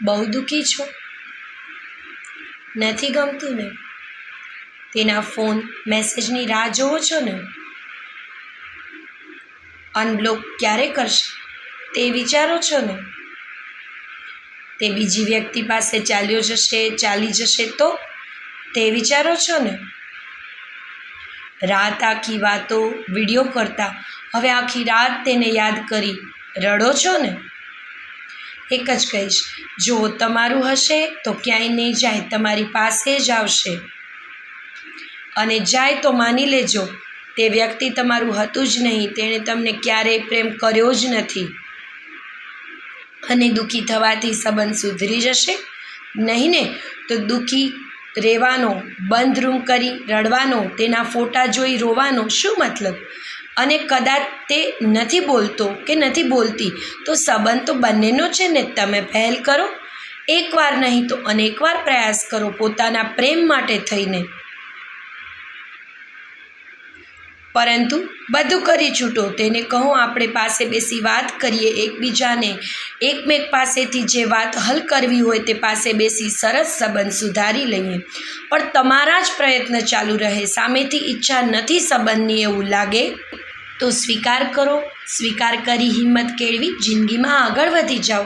બહુ દુઃખી છો? નથી ગમતું ને? તેના ફોન મેસેજની રાહ જોવો છો ને? અનબ્લોક ક્યારે કરશે તે વિચારો છો ને? તે બીજી વ્યક્તિ પાસે ચાલી જશે તો તે વિચારો છો ને? રાત આખી વાતો વિડીયો કરતા હવે આખી રાત તેને યાદ કરી રડો છો ને? એક જ કહીશ, જો તમારું હશે તો ક્યાંય નહીં જાય, તમારી પાસે જ આવશે. અને જાય તો માની લેજો તે વ્યક્તિ તમારું હતું જ નહીં, તેણે તમને ક્યારેય પ્રેમ કર્યો જ નથી. અને દુઃખી થવાથી સંબંધ સુધરી જશે? નહીં ને, તો દુઃખી રહેવાનો, બંધ રૂમ કરી રડવાનો, તેના ફોટા જોઈ રોવાનો શું મતલબ? અને કદાચ તે નથી બોલતો કે નથી બોલતી તો સંબંધ તો બંનેનો છે ને. તમે પહેલ કરો, એકવાર નહીં તો અનેકવાર પ્રયાસ કરો પોતાના પ્રેમ માટે થઈને. પરંતુ બધું કરી છૂટો, તેને કહો આપણે પાસે બેસી વાત કરીએ, એકમેક પાસેથી જે વાત હલ કરવી હોય તે પાસે બેસી સરસ સંબંધ સુધારી લઈએ. પણ તમારા જ પ્રયત્ન ચાલુ રહે, સામેથી ઈચ્છા નથી સંબંધની એવું લાગે તો સ્વીકાર કરો. સ્વીકાર કરી હિંમત કેળવી જિંદગીમાં આગળ વધી જાઓ.